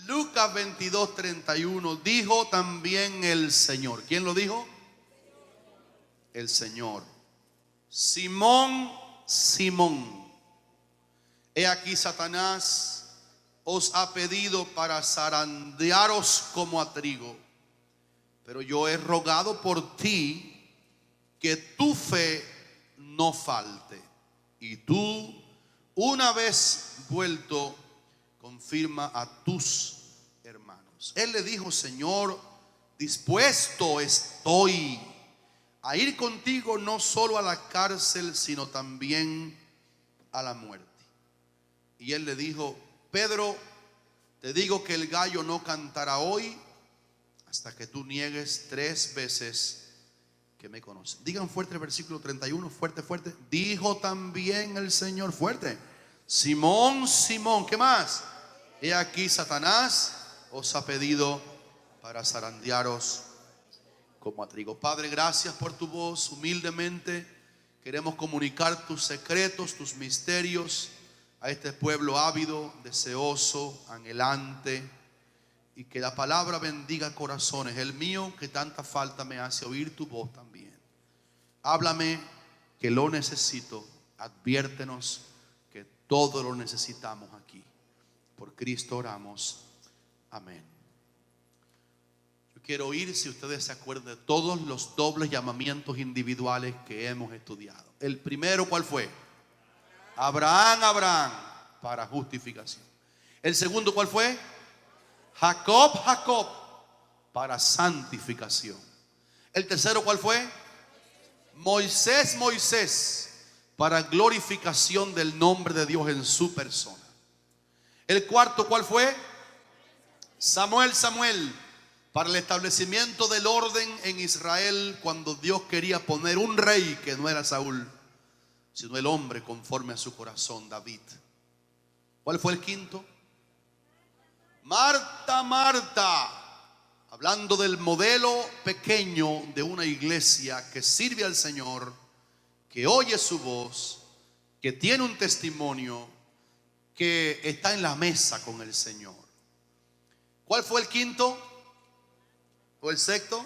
Lucas 22:31, dijo también el Señor. ¿Quién lo dijo? El Señor. Simón, Simón, he aquí Satanás os ha pedido para zarandearos como a trigo, pero yo he rogado por ti que tu fe no falte, y tú, una vez vuelto, confirma a tus hermanos. Él le dijo: Señor, dispuesto estoy a ir contigo no solo a la cárcel, sino también a la muerte. Y él le dijo: Pedro, te digo que el gallo no cantará hoy hasta que tú niegues 3 veces que me conoces. Digan fuerte el versículo 31, fuerte, fuerte. Dijo también el Señor, fuerte: Simón, Simón, ¿qué más? He aquí Satanás os ha pedido para zarandearos como a trigo. Padre, gracias por tu voz. Humildemente queremos comunicar tus secretos, tus misterios a este pueblo ávido, deseoso, anhelante, y que la palabra bendiga corazones. El mío, que tanta falta me hace oír tu voz también. Háblame, que lo necesito. Adviértenos que todo lo necesitamos aquí. Por Cristo oramos. Amén. Yo quiero oír, si ustedes se acuerdan, de todos los dobles llamamientos individuales que hemos estudiado. El primero, ¿cuál fue? Abraham, Abraham, para justificación. El segundo, ¿cuál fue? Jacob, Jacob, para santificación. El tercero, ¿cuál fue? Moisés, Moisés, para glorificación del nombre de Dios en su persona. El cuarto, ¿cuál fue? Samuel, Samuel, para el establecimiento del orden en Israel, cuando Dios quería poner un rey que no era Saúl, sino el hombre conforme a su corazón, David. ¿Cuál fue el quinto? Marta, Marta, hablando del modelo pequeño de una iglesia que sirve al Señor, que oye su voz, que tiene un testimonio, que está en la mesa con el Señor. ¿Cuál fue el quinto o el sexto?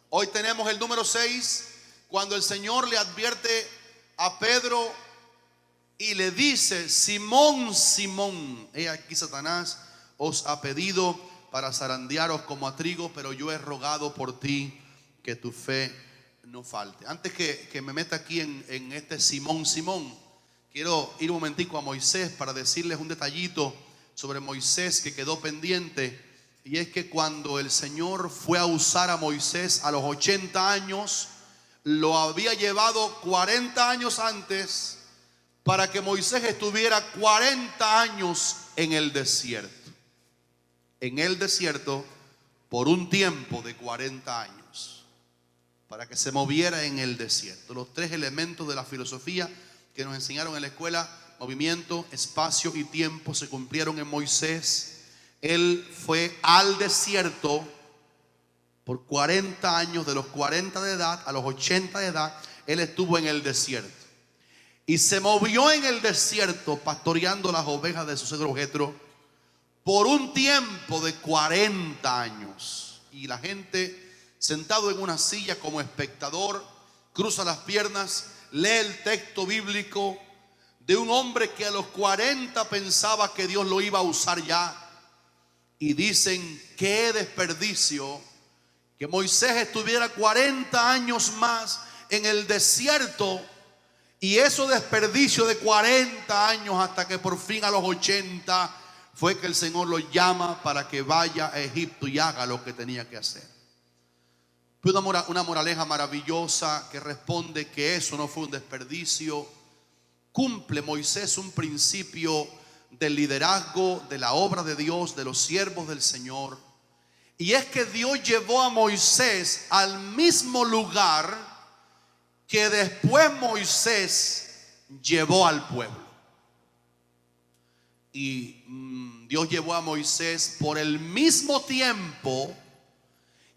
Hoy tenemos el número 6, cuando el Señor le advierte a Pedro y le dice: Simón, Simón, he aquí Satanás os ha pedido para zarandearos como a trigo, pero yo he rogado por ti que tu fe no falte. Antes que me meta aquí en este Simón, Simón, quiero ir un momentico a Moisés para decirles un detallito sobre Moisés que quedó pendiente. Y es que cuando el Señor fue a usar a Moisés a los 80 años, lo había llevado 40 años antes para que Moisés estuviera 40 años en el desierto. En el desierto por un tiempo de 40 años, para que se moviera en el desierto. Los 3 elementos de la filosofía que nos enseñaron en la escuela, movimiento, espacio y tiempo, se cumplieron en Moisés. Él fue al desierto por 40 años, de los 40 de edad a los 80 de edad, él estuvo en el desierto. Y se movió en el desierto pastoreando las ovejas de su suegro Jetro por un tiempo de 40 años. Y la gente, sentado en una silla como espectador, cruza las piernas, lee el texto bíblico de un hombre que a los 40 pensaba que Dios lo iba a usar ya. Y dicen: qué desperdicio que Moisés estuviera 40 años más en el desierto, y eso desperdicio de 40 años hasta que por fin a los 80 fue que el Señor lo llama para que vaya a Egipto y haga lo que tenía que hacer. Una moraleja maravillosa que responde que eso no fue un desperdicio. Cumple Moisés un principio del liderazgo, de la obra de Dios, de los siervos del Señor. Y es que Dios llevó a Moisés al mismo lugar que después Moisés llevó al pueblo. Y Dios llevó a Moisés por el mismo tiempo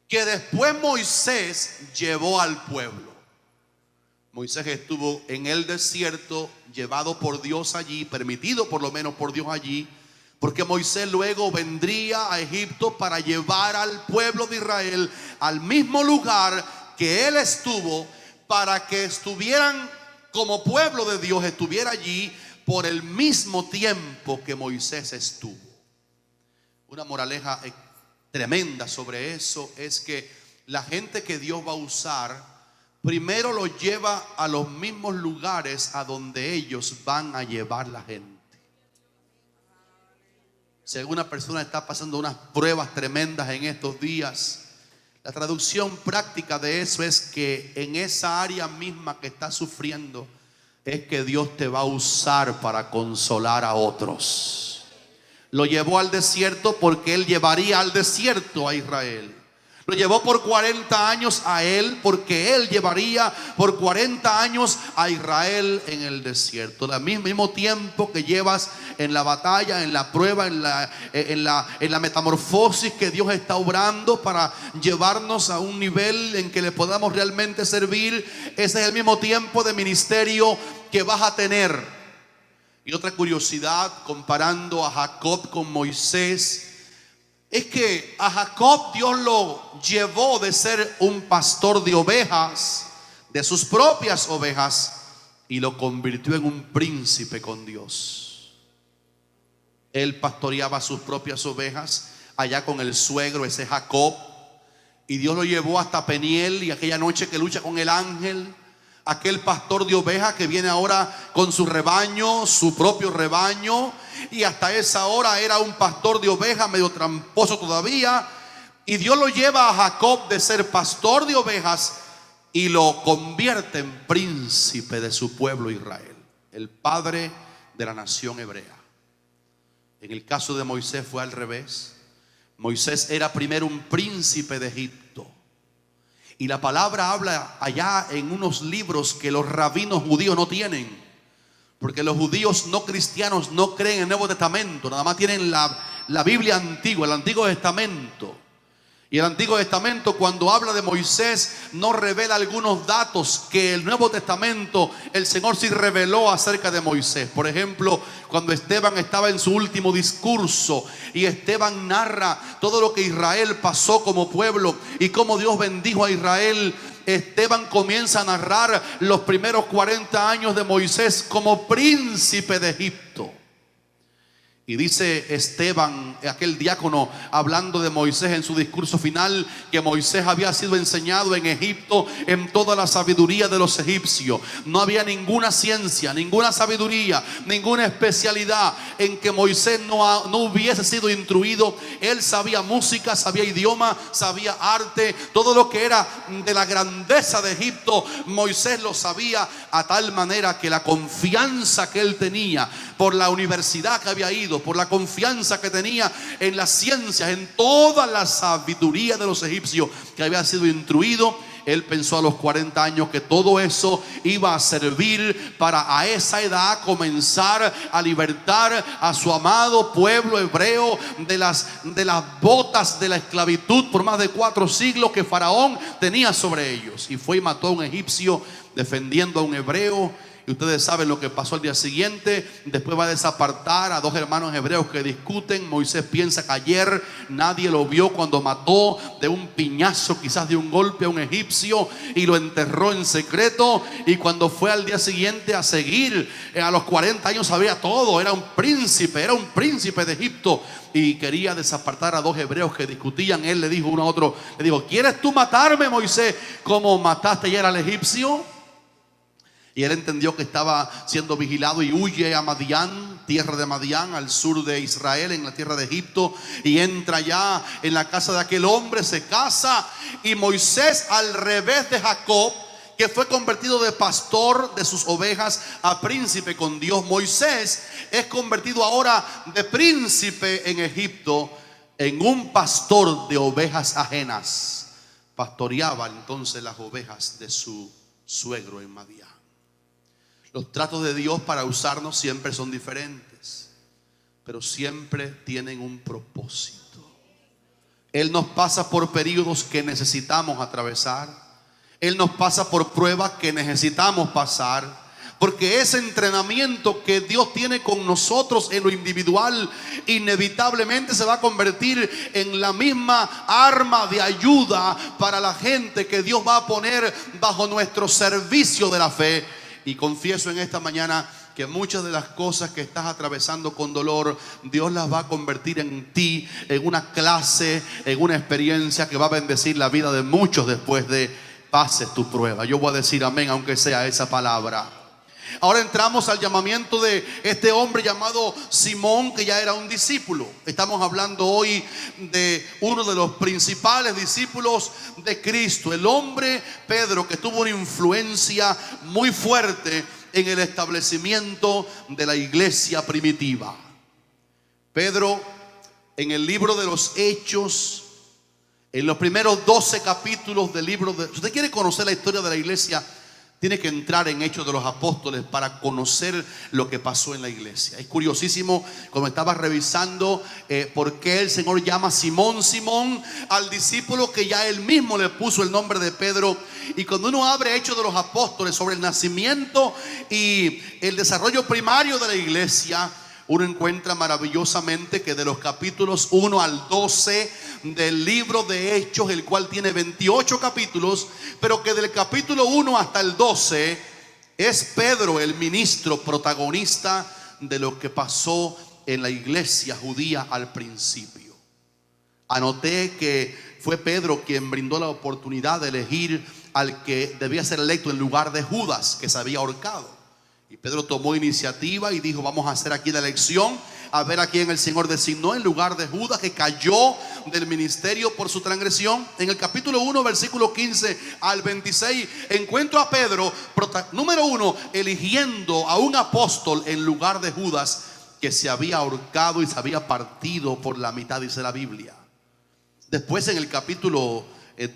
que después Moisés llevó al pueblo. Moisés estuvo en el desierto, llevado por Dios allí, permitido por lo menos por Dios allí, Porque Moisés luego vendría a Egipto para llevar al pueblo de Israel al mismo lugar que él estuvo, para que estuvieran como pueblo de Dios, estuviera allí por el mismo tiempo que Moisés estuvo. Una moraleja tremenda sobre eso es que la gente que Dios va a usar, primero los lleva a los mismos lugares a donde ellos van a llevar la gente. Si alguna persona está pasando unas pruebas tremendas en estos días, la traducción práctica de eso es que en esa área misma que estás sufriendo, es que Dios te va a usar para consolar a otros. Lo llevó al desierto porque Él llevaría al desierto a Israel. Lo llevó por 40 años a él porque él llevaría por 40 años a Israel en el desierto. Al mismo tiempo que llevas en la batalla, en la prueba, en la metamorfosis que Dios está obrando para llevarnos a un nivel en que le podamos realmente servir, ese es el mismo tiempo de ministerio que vas a tener. Y otra curiosidad, comparando a Jacob con Moisés, es que a Jacob Dios lo llevó de ser un pastor de ovejas, de sus propias ovejas, y lo convirtió en un príncipe con Dios. Él pastoreaba sus propias ovejas allá con el suegro, ese Jacob, y Dios lo llevó hasta Peniel, y aquella noche que lucha con el ángel, aquel pastor de ovejas que viene ahora con su rebaño, su propio rebaño, y hasta esa hora era un pastor de ovejas medio tramposo todavía, y Dios lo lleva a Jacob de ser pastor de ovejas y lo convierte en príncipe de su pueblo Israel, el padre de la nación hebrea. En el caso de Moisés fue al revés. Moisés era primero un príncipe de Egipto. Y la palabra habla allá en unos libros que los rabinos judíos no tienen, porque los judíos no cristianos no creen en el Nuevo Testamento, nada más tienen la Biblia antigua, el Antiguo Testamento. Y el Antiguo Testamento, cuando habla de Moisés, no revela algunos datos que el Nuevo Testamento, el Señor sí reveló acerca de Moisés. Por ejemplo, cuando Esteban estaba en su último discurso y Esteban narra todo lo que Israel pasó como pueblo y cómo Dios bendijo a Israel, Esteban comienza a narrar los primeros 40 años de Moisés como príncipe de Egipto. Y dice Esteban, aquel diácono, hablando de Moisés en su discurso final, que Moisés había sido enseñado en Egipto en toda la sabiduría de los egipcios. No había ninguna ciencia, ninguna sabiduría, ninguna especialidad en que Moisés no hubiese sido instruido. Él sabía música, sabía idioma, sabía arte, todo lo que era de la grandeza de Egipto, Moisés lo sabía, a tal manera que la confianza que él tenía por la universidad que había ido, por la confianza que tenía en las ciencias, en toda la sabiduría de los egipcios que había sido instruido, él pensó a los 40 años que todo eso iba a servir para a esa edad comenzar a libertar a su amado pueblo hebreo de las botas de la esclavitud por más de 4 siglos que Faraón tenía sobre ellos. Y fue y mató a un egipcio defendiendo a un hebreo. Y ustedes saben lo que pasó al día siguiente. Después va a desapartar a 2 hermanos hebreos que discuten. Moisés piensa que ayer nadie lo vio cuando mató de un piñazo, quizás de un golpe, a un egipcio, y lo enterró en secreto. Y cuando fue al día siguiente a seguir, a los 40 años sabía todo. Era un príncipe de Egipto. Y quería desapartar a 2 hebreos que discutían. Él le dijo uno a otro, le dijo: ¿quieres tú matarme, Moisés, como mataste ayer al egipcio? Y él entendió que estaba siendo vigilado y huye a Madián, tierra de Madián, al sur de Israel, en la tierra de Egipto. Y entra ya en la casa de aquel hombre, se casa. Y Moisés, al revés de Jacob, que fue convertido de pastor de sus ovejas a príncipe con Dios, Moisés es convertido ahora de príncipe en Egipto en un pastor de ovejas ajenas. Pastoreaba entonces las ovejas de su suegro en Madián. Los tratos de Dios para usarnos siempre son diferentes, pero siempre tienen un propósito. Él nos pasa por periodos que necesitamos atravesar. Él nos pasa por pruebas que necesitamos pasar, Porque ese entrenamiento que Dios tiene con nosotros en lo individual inevitablemente se va a convertir en la misma arma de ayuda para la gente que Dios va a poner bajo nuestro servicio de la fe. Y confieso en esta mañana que muchas de las cosas que estás atravesando con dolor, Dios las va a convertir en ti, en una clase, en una experiencia que va a bendecir la vida de muchos después de pases tu prueba. Yo voy a decir amén, aunque sea esa palabra. Ahora entramos al llamamiento de este hombre llamado Simón, que ya era un discípulo. Estamos hablando hoy de uno de los principales discípulos de Cristo, el hombre Pedro, que tuvo una influencia muy fuerte en el establecimiento de la iglesia primitiva. Pedro, en el libro de los Hechos, en los primeros 12 capítulos del libro de... Si usted quiere conocer la historia de la iglesia, tiene que entrar en Hechos de los Apóstoles para conocer lo que pasó en la iglesia. Es curiosísimo, cuando estaba revisando por qué el Señor llama Simón, Simón al discípulo que ya él mismo le puso el nombre de Pedro. Y cuando uno abre Hechos de los Apóstoles sobre el nacimiento y el desarrollo primario de la iglesia, uno encuentra maravillosamente que de los capítulos 1 al 12 del libro de Hechos, el cual tiene 28 capítulos, pero que del capítulo 1 hasta el 12 es Pedro el ministro protagonista de lo que pasó en la iglesia judía al principio. Anoté que fue Pedro quien brindó la oportunidad de elegir al que debía ser electo en lugar de Judas, que se había ahorcado. Y Pedro tomó iniciativa y dijo: vamos a hacer aquí la elección, a ver a quién el Señor designó en lugar de Judas, que cayó del ministerio por su transgresión. En el capítulo 1, versículo 15 al 26, encuentro a Pedro, número 1, eligiendo a un apóstol en lugar de Judas, que se había ahorcado y se había partido por la mitad, dice la Biblia. Después, en el capítulo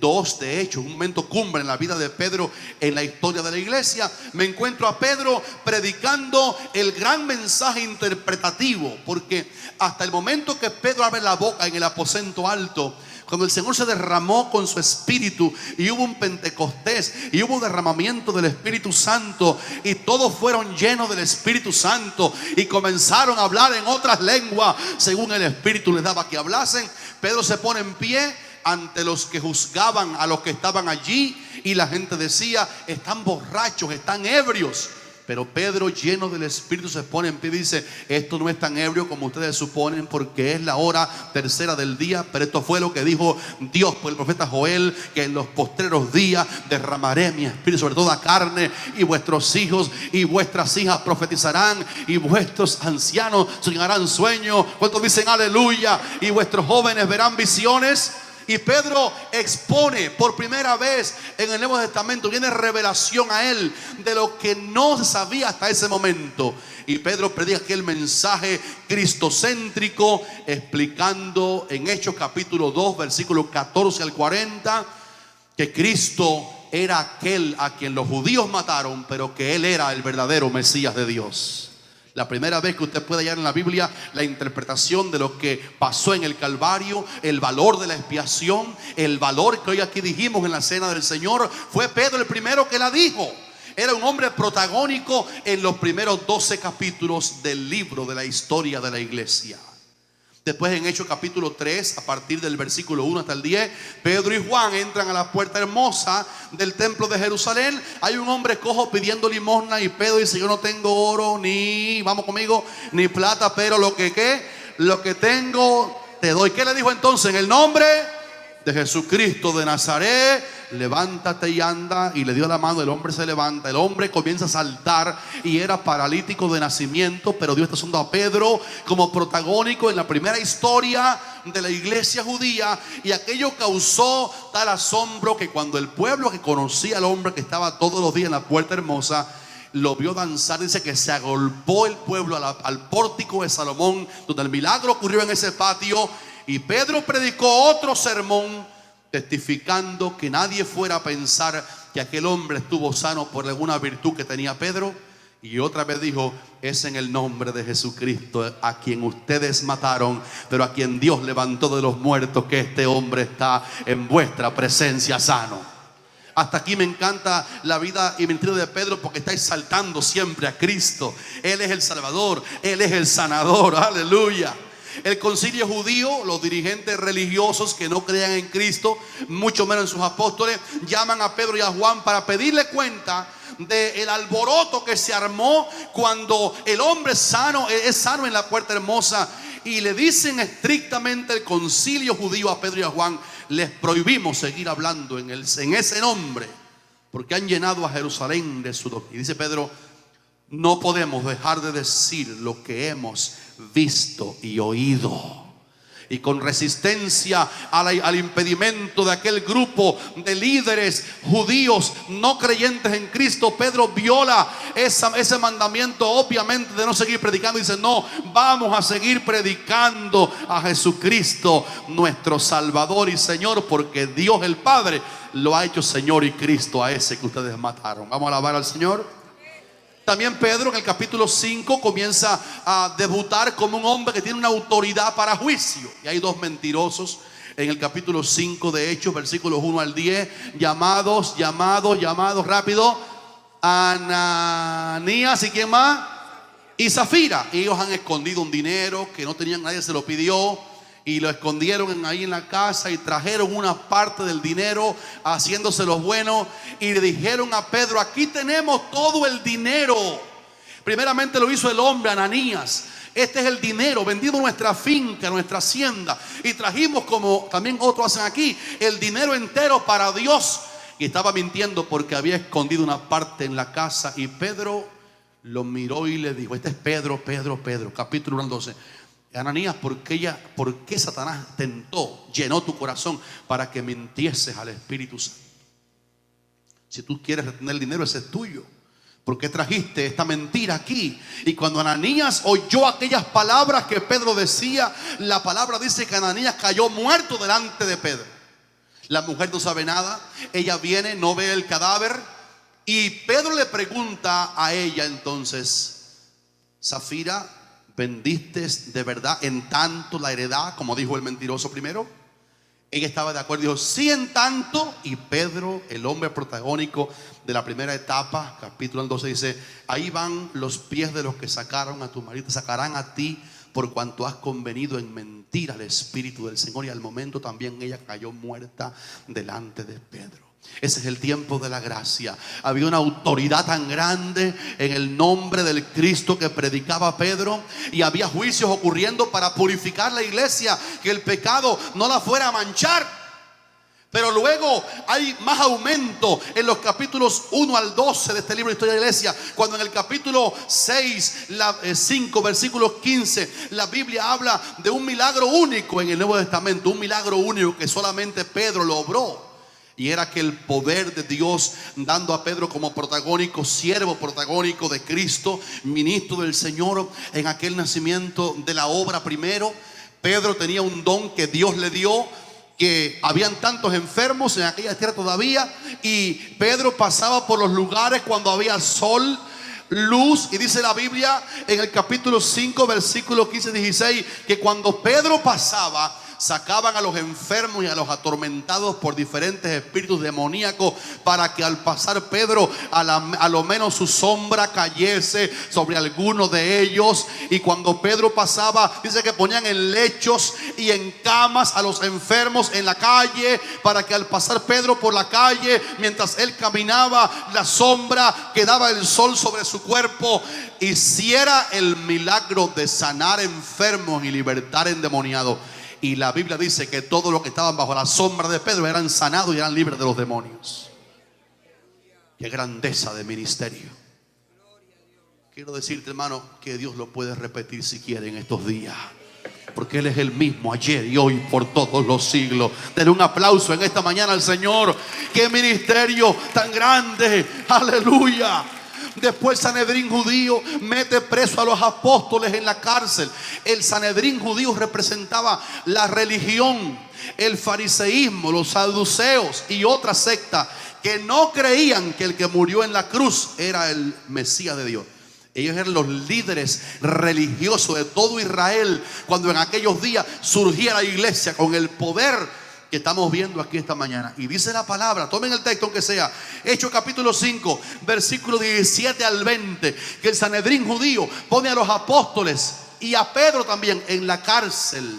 2 de Hechos, un momento cumbre en la vida de Pedro en la historia de la iglesia, me encuentro a Pedro predicando el gran mensaje interpretativo, porque hasta el momento que Pedro abre la boca en el aposento alto, cuando el Señor se derramó con su espíritu y hubo un Pentecostés y hubo derramamiento del Espíritu Santo y todos fueron llenos del Espíritu Santo y comenzaron a hablar en otras lenguas según el Espíritu les daba que hablasen, Pedro se pone en pie ante los que juzgaban a los que estaban allí, y la gente decía: están borrachos, están ebrios. Pero Pedro, lleno del Espíritu, se pone en pie y dice: esto no es tan ebrio como ustedes suponen, porque es la hora tercera del día. Pero esto fue lo que dijo Dios por el profeta Joel, que en los postreros días derramaré mi espíritu sobre toda carne, y vuestros hijos y vuestras hijas profetizarán, y vuestros ancianos soñarán sueños. ¿Cuántos dicen aleluya? Y vuestros jóvenes verán visiones. Y Pedro expone por primera vez en el Nuevo Testamento, viene revelación a él de lo que no se sabía hasta ese momento. Y Pedro predica aquel mensaje cristocéntrico, explicando en Hechos capítulo 2, versículos 14 al 40, que Cristo era aquel a quien los judíos mataron, pero que él era el verdadero Mesías de Dios. La primera vez que usted puede hallar en la Biblia la interpretación de lo que pasó en el Calvario, el valor de la expiación, el valor que hoy aquí dijimos en la cena del Señor, fue Pedro el primero que la dijo. Era un hombre protagónico en los primeros 12 capítulos del libro de la historia de la iglesia. Después, en Hechos capítulo 3, a partir del versículo 1 hasta el 10, Pedro y Juan entran a la puerta hermosa del templo de Jerusalén. Hay un hombre cojo pidiendo limosna y Pedro dice: yo no tengo oro ni, vamos conmigo, ni plata, pero lo que tengo te doy. ¿Qué le dijo entonces? En el nombre de Jesucristo de Nazaret, levántate y anda. Y le dio la mano, el hombre se levanta, el hombre comienza a saltar y era paralítico de nacimiento, pero Dios está usando a Pedro como protagónico en la primera historia de la iglesia judía, y aquello causó tal asombro que cuando el pueblo que conocía al hombre que estaba todos los días en la puerta hermosa lo vio danzar, dice que se agolpó el pueblo al pórtico de Salomón, donde el milagro ocurrió en ese patio. Y Pedro predicó otro sermón, testificando que nadie fuera a pensar que aquel hombre estuvo sano por alguna virtud que tenía Pedro. Y otra vez dijo: es en el nombre de Jesucristo, a quien ustedes mataron, pero a quien Dios levantó de los muertos, que este hombre está en vuestra presencia sano. Hasta aquí me encanta la vida y ministerio de Pedro, porque está exaltando siempre a Cristo. Él es el Salvador, Él es el sanador, aleluya. El concilio judío, los dirigentes religiosos que no creían en Cristo, mucho menos en sus apóstoles, llaman a Pedro y a Juan para pedirle cuenta del alboroto que se armó cuando el hombre sano es sano en la Puerta Hermosa. Y le dicen estrictamente el concilio judío a Pedro y a Juan: les prohibimos seguir hablando en ese nombre, porque han llenado a Jerusalén de su doctrina. Y dice Pedro: no podemos dejar de decir lo que hemos visto y oído. Y con resistencia al impedimento de aquel grupo de líderes judíos no creyentes en Cristo, Pedro viola ese mandamiento, obviamente, de no seguir predicando. Dice: no, vamos a seguir predicando a Jesucristo, nuestro Salvador y Señor, porque Dios el Padre lo ha hecho Señor y Cristo a ese que ustedes mataron. Vamos a alabar al Señor. También Pedro en el capítulo 5 comienza a debutar como un hombre que tiene una autoridad para juicio. Y hay dos mentirosos en el capítulo 5 de Hechos, versículos 1 al 10, llamados, rápido, Ananías y ¿quién más? Y Zafira. Ellos han escondido un dinero que no tenían, nadie se lo pidió, y lo escondieron ahí en la casa y trajeron una parte del dinero haciéndose los buenos, y le dijeron a Pedro: aquí tenemos todo el dinero. Primeramente lo hizo el hombre, Ananías. Este es el dinero, vendido nuestra finca, nuestra hacienda, y trajimos, como también otros hacen aquí, el dinero entero para Dios. Y estaba mintiendo porque había escondido una parte en la casa. Y Pedro lo miró y le dijo: este es Pedro, capítulo 1 al 12. Ananías, ¿por qué Satanás llenó tu corazón para que mintieses al Espíritu Santo? Si tú quieres retener el dinero, ese es tuyo. ¿Por qué trajiste esta mentira aquí? Y cuando Ananías oyó aquellas palabras que Pedro decía, la palabra dice que Ananías cayó muerto delante de Pedro. La mujer no sabe nada. Ella viene, no ve el cadáver, y Pedro le pregunta a ella entonces: Zafira, ¿vendiste de verdad en tanto la heredad, como dijo el mentiroso primero? Ella estaba de acuerdo, dijo: sí, en tanto. Y Pedro, el hombre protagónico de la primera etapa, capítulo 12, dice: ahí van los pies de los que sacaron a tu marido, te sacarán a ti, por cuanto has convenido en mentir al Espíritu del Señor. Y al momento también ella cayó muerta delante de Pedro. Ese es el tiempo de la gracia. Había una autoridad tan grande en el nombre del Cristo que predicaba Pedro, y había juicios ocurriendo para purificar la iglesia, que el pecado no la fuera a manchar. Pero luego hay más aumento en los capítulos 1 al 12 de este libro de Historia de la Iglesia, cuando en el capítulo 5, versículos 15, la Biblia habla de un milagro único en el Nuevo Testamento, un milagro único que solamente Pedro lo obró. Y era que el poder de Dios, dando a Pedro como protagónico, siervo protagónico de Cristo, ministro del Señor, en aquel nacimiento de la obra primero. Pedro tenía un don que Dios le dio, que habían tantos enfermos en aquella tierra todavía, y Pedro pasaba por los lugares cuando había sol, luz, y dice la Biblia en el capítulo 5, versículos 15-16, que cuando Pedro pasaba, sacaban a los enfermos y a los atormentados por diferentes espíritus demoníacos, para que al pasar Pedro a lo menos su sombra cayese sobre alguno de ellos. Y cuando Pedro pasaba, dice que ponían en lechos y en camas a los enfermos en la calle, para que al pasar Pedro por la calle, mientras él caminaba, la sombra que daba el sol sobre su cuerpo hiciera el milagro de sanar enfermos y libertar endemoniados. Y la Biblia dice que todos los que estaban bajo la sombra de Pedro eran sanados y eran libres de los demonios. Qué grandeza de ministerio. Quiero decirte, hermano, que Dios lo puede repetir si quiere en estos días, porque Él es el mismo ayer y hoy por todos los siglos. Denle un aplauso en esta mañana al Señor. Qué ministerio tan grande. Aleluya. Después el Sanedrín judío mete preso a los apóstoles en la cárcel. El Sanedrín judío representaba la religión, el fariseísmo, los saduceos y otra secta que no creían que el que murió en la cruz era el Mesías de Dios. Ellos eran los líderes religiosos de todo Israel cuando en aquellos días surgía la iglesia con el poder que estamos viendo aquí esta mañana. Y dice la palabra, tomen el texto aunque sea, Hechos capítulo 5, versículo 17 al 20, que el Sanedrín judío pone a los apóstoles y a Pedro también en la cárcel,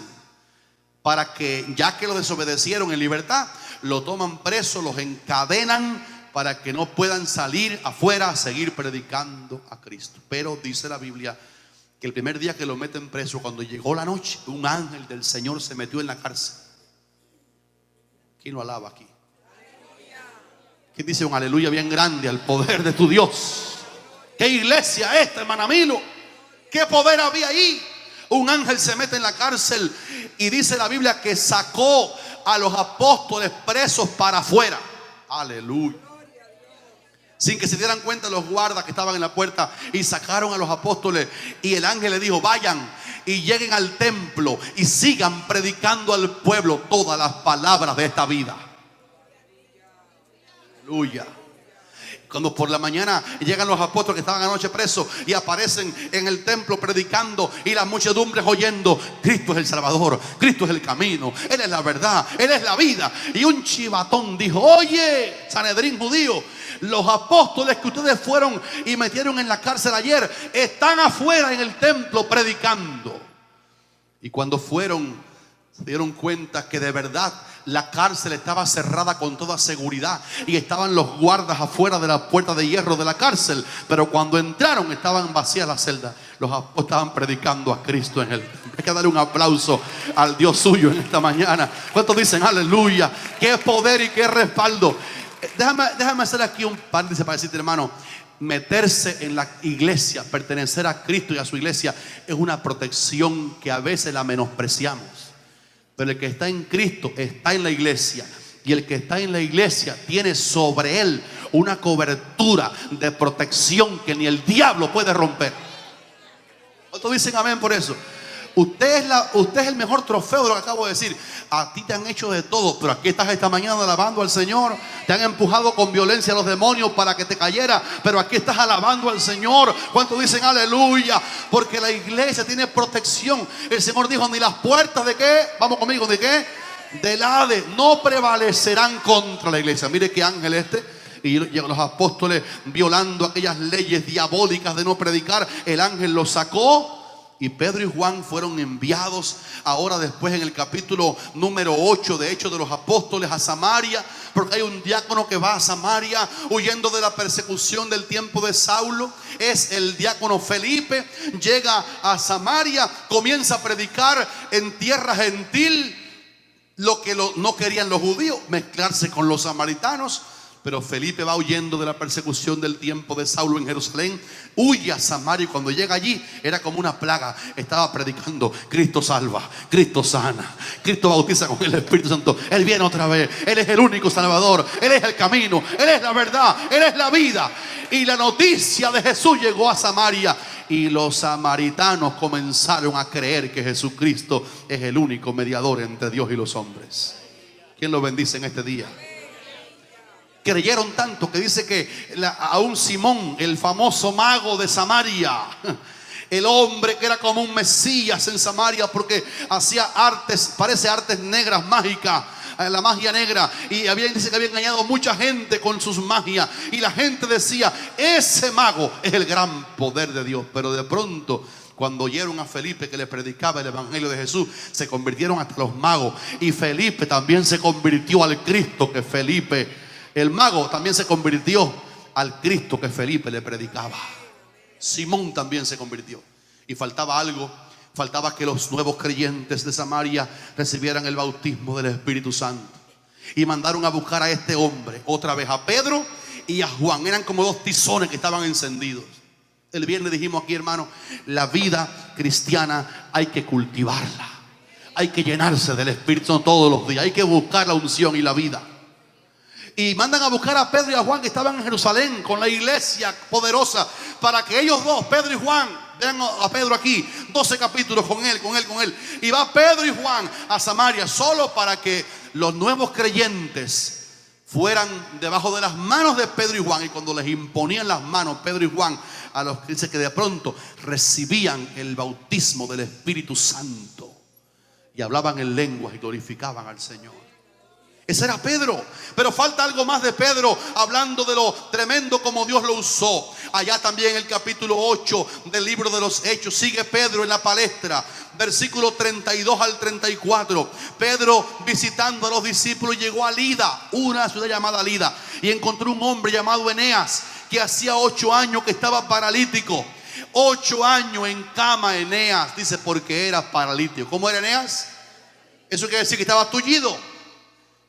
para que, ya que lo desobedecieron en libertad, lo toman preso, los encadenan para que no puedan salir afuera a seguir predicando a Cristo. Pero dice la Biblia que el primer día que lo meten preso, cuando llegó la noche, un ángel del Señor se metió en la cárcel. ¿Quién lo alaba aquí? ¿Quién dice un aleluya bien grande al poder de tu Dios? ¿Qué iglesia esta, hermana Milo? ¿Qué poder había ahí? Un ángel se mete en la cárcel y dice la Biblia que sacó a los apóstoles presos para afuera. Aleluya. Sin que se dieran cuenta los guardas que estaban en la puerta, y sacaron a los apóstoles, y el ángel le dijo: vayan y lleguen al templo y sigan predicando al pueblo todas las palabras de esta vida. Aleluya. Cuando por la mañana llegan los apóstoles que estaban anoche presos y aparecen en el templo predicando, y las muchedumbres oyendo: Cristo es el Salvador, Cristo es el camino, Él es la verdad, Él es la vida. Y un chivatón dijo: oye, Sanedrín judío, los apóstoles que ustedes fueron y metieron en la cárcel ayer están afuera en el templo predicando. Y cuando fueron, se dieron cuenta que de verdad la cárcel estaba cerrada con toda seguridad y estaban los guardas afuera de la puerta de hierro de la cárcel. Pero cuando entraron estaban vacías las celdas. Los apóstoles estaban predicando a Cristo en él. Hay que darle un aplauso al Dios suyo en esta mañana. ¿Cuántos dicen aleluya? Qué poder y qué respaldo. Déjame hacer aquí un paréntesis para decirte, hermano, meterse en la iglesia, pertenecer a Cristo y a su iglesia, es una protección que a veces la menospreciamos. Pero el que está en Cristo está en la iglesia, y el que está en la iglesia tiene sobre él una cobertura de protección que ni el diablo puede romper. ¿Cuántos dicen amén por eso? Usted es el mejor trofeo de lo que acabo de decir. A ti te han hecho de todo, pero aquí estás esta mañana alabando al Señor. Te han empujado con violencia a los demonios para que te cayera, pero aquí estás alabando al Señor. ¿Cuántos dicen aleluya? Porque la iglesia tiene protección. El Señor dijo: ni las puertas de qué, vamos conmigo, de qué, del Hades no prevalecerán contra la iglesia. Mire qué ángel este. Y los apóstoles, violando aquellas leyes diabólicas de no predicar, el ángel los sacó. Y Pedro y Juan fueron enviados ahora después en el capítulo número 8 de Hechos de los Apóstoles a Samaria, porque hay un diácono que va a Samaria huyendo de la persecución del tiempo de Saulo. Es el diácono Felipe. Llega a Samaria, comienza a predicar en tierra gentil lo que no querían los judíos, mezclarse con los samaritanos. Pero Felipe va huyendo de la persecución del tiempo de Saulo en Jerusalén, huye a Samaria, y cuando llega allí era como una plaga. Estaba predicando: Cristo salva, Cristo sana, Cristo bautiza con el Espíritu Santo, Él viene otra vez, Él es el único Salvador, Él es el camino, Él es la verdad, Él es la vida. Y la noticia de Jesús llegó a Samaria, y los samaritanos comenzaron a creer que Jesucristo es el único mediador entre Dios y los hombres. ¿Quién lo bendice en este día? Creyeron tanto que dice que aún Simón, el famoso mago de Samaria, el hombre que era como un mesías en Samaria porque hacía artes, parece artes negras, mágicas, la magia negra, y dice que había engañado mucha gente con sus magias, y la gente decía: ese mago es el gran poder de Dios. Pero de pronto, cuando oyeron a Felipe que le predicaba el evangelio de Jesús, se convirtieron hasta los magos, y Felipe también se convirtió al Cristo que Felipe, el mago, también se convirtió al Cristo que Felipe le predicaba. Simón también se convirtió. Y faltaba algo. Faltaba que los nuevos creyentes de Samaria recibieran el bautismo del Espíritu Santo. Y mandaron a buscar a este hombre, otra vez a Pedro y a Juan. Eran como dos tizones que estaban encendidos. El viernes dijimos aquí, hermano, la vida cristiana hay que cultivarla. Hay que llenarse del Espíritu Santo todos los días. Hay que buscar la unción y la vida. Y mandan a buscar a Pedro y a Juan, que estaban en Jerusalén con la iglesia poderosa, para que ellos dos, Pedro y Juan, vean a Pedro aquí, 12 capítulos con él. Y va Pedro y Juan a Samaria solo para que los nuevos creyentes fueran debajo de las manos de Pedro y Juan. Y cuando les imponían las manos Pedro y Juan, a los que dice que de pronto recibían el bautismo del Espíritu Santo y hablaban en lenguas y glorificaban al Señor. Ese era Pedro. Pero falta algo más de Pedro, hablando de lo tremendo como Dios lo usó. Allá también en el capítulo 8 del libro de los Hechos, sigue Pedro en la palestra, versículo 32 al 34. Pedro, visitando a los discípulos, llegó a Lida, una ciudad llamada Lida, y encontró un hombre llamado Eneas, que hacía 8 años que estaba paralítico. 8 años en cama Eneas, dice, porque era paralítico. ¿Cómo era Eneas? Eso quiere decir que estaba tullido,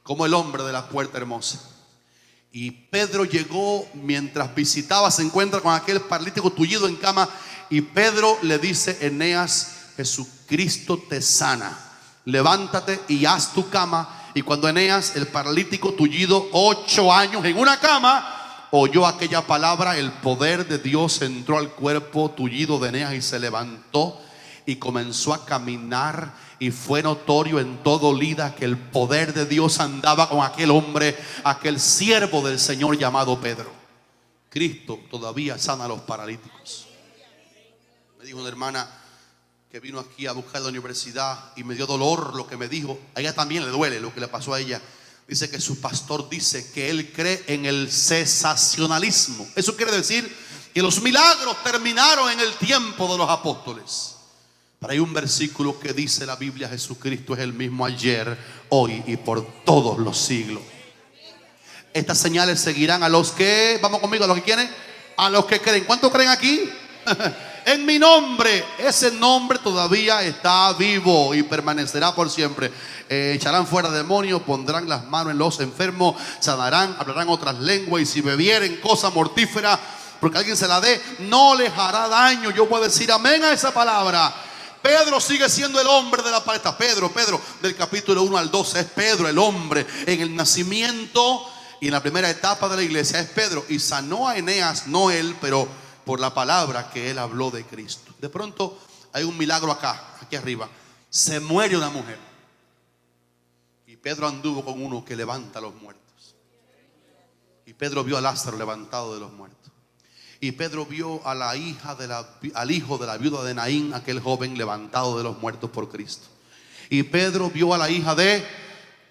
como el hombre de la puerta hermosa. Y Pedro llegó, mientras visitaba, se encuentra con aquel paralítico tullido en cama, y Pedro le dice: Eneas, Jesucristo te sana, levántate y haz tu cama. Y cuando Eneas, el paralítico tullido, 8 años en una cama, oyó aquella palabra, el poder de Dios entró al cuerpo tullido de Eneas y se levantó y comenzó a caminar. Y fue notorio en todo Lida que el poder de Dios andaba con aquel hombre, aquel siervo del Señor llamado Pedro. Cristo todavía sana a los paralíticos. Me dijo una hermana que vino aquí a buscar la universidad y me dio dolor lo que me dijo. A ella también le duele lo que le pasó a ella. Dice que su pastor dice que él cree en el cesacionalismo. Eso quiere decir que los milagros terminaron en el tiempo de los apóstoles. Pero hay un versículo que dice la Biblia: Jesucristo es el mismo ayer, hoy y por todos los siglos. Estas señales seguirán a los que, vamos conmigo, a los que quieren, a los que creen. ¿Cuántos creen aquí? En mi nombre. Ese nombre todavía está vivo y permanecerá por siempre. Echarán fuera demonios, pondrán las manos en los enfermos, sanarán, hablarán otras lenguas, y si bebieren cosa mortífera, porque alguien se la dé, no les hará daño. Yo voy a decir amén a esa palabra. Pedro sigue siendo el hombre de la palestra. Pedro, del capítulo 1 al 12, es Pedro el hombre en el nacimiento y en la primera etapa de la iglesia. Es Pedro, y sanó a Eneas, no él, pero por la palabra que él habló de Cristo. De pronto hay un milagro aquí arriba. Se muere una mujer y Pedro anduvo con uno que levanta a los muertos. Y Pedro vio a Lázaro levantado de los muertos. Y Pedro vio a la hija al hijo de la viuda de Naín, aquel joven levantado de los muertos por Cristo. Y Pedro vio a la hija de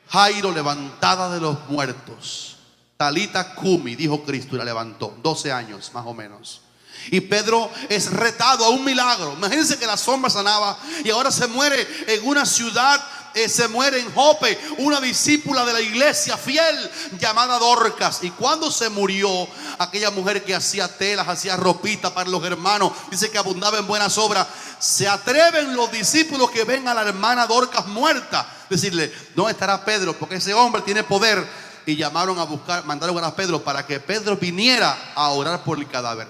Jairo levantada de los muertos. Talita Cumi, dijo Cristo, y la levantó. 12 años más o menos. Y Pedro es retado a un milagro. Imagínense que la sombra sanaba y ahora se muere en una ciudad. Se muere en Jope una discípula de la iglesia fiel llamada Dorcas. Y cuando se murió aquella mujer que hacía telas, hacía ropita para los hermanos, dice que abundaba en buenas obras, se atreven los discípulos que ven a la hermana Dorcas muerta decirle: ¿dónde estará Pedro? Porque ese hombre tiene poder. Y llamaron a buscar, mandaron a Pedro para que Pedro viniera a orar por el cadáver.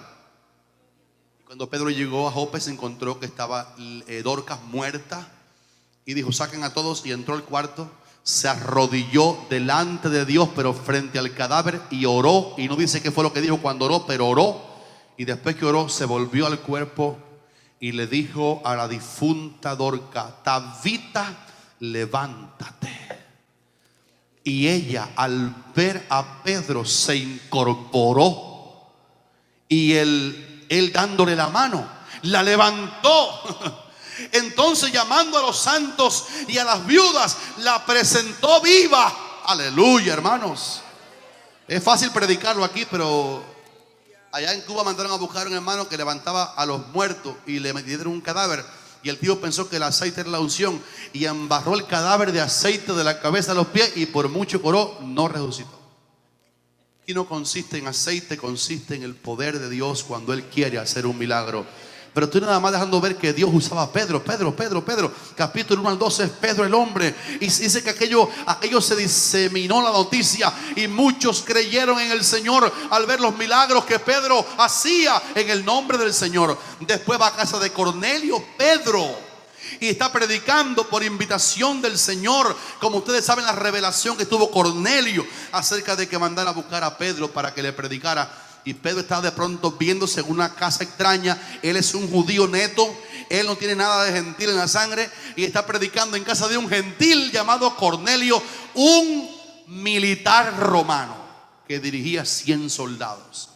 Cuando Pedro llegó a Jope, se encontró que estaba Dorcas muerta. Y dijo: saquen a todos. Y entró al cuarto, se arrodilló delante de Dios, pero frente al cadáver, y oró. Y no dice qué fue lo que dijo cuando oró, pero oró. Y después que oró, se volvió al cuerpo y le dijo a la difunta Dorcas: Tabita, levántate. Y ella, al ver a Pedro, se incorporó. Y él dándole la mano, la levantó. Entonces, llamando a los santos y a las viudas, la presentó viva. Aleluya, hermanos. Es fácil predicarlo aquí, pero allá en Cuba mandaron a buscar a un hermano que levantaba a los muertos y le metieron un cadáver. Y el tío pensó que el aceite era la unción y embarró el cadáver de aceite de la cabeza a los pies, y por mucho que oró, no resucitó. Aquí no consiste en aceite, consiste en el poder de Dios cuando Él quiere hacer un milagro. Pero estoy nada más dejando ver que Dios usaba a Pedro. Capítulo 1 al 12 es Pedro el hombre. Y dice que aquello se diseminó la noticia, y muchos creyeron en el Señor al ver los milagros que Pedro hacía en el nombre del Señor. Después va a casa de Cornelio Pedro y está predicando por invitación del Señor. Como ustedes saben, la revelación que tuvo Cornelio acerca de que mandara a buscar a Pedro para que le predicara. Y Pedro está de pronto viéndose en una casa extraña. Él es un judío neto. Él no tiene nada de gentil en la sangre. Y está predicando en casa de un gentil llamado Cornelio, un militar romano que dirigía 100 soldados.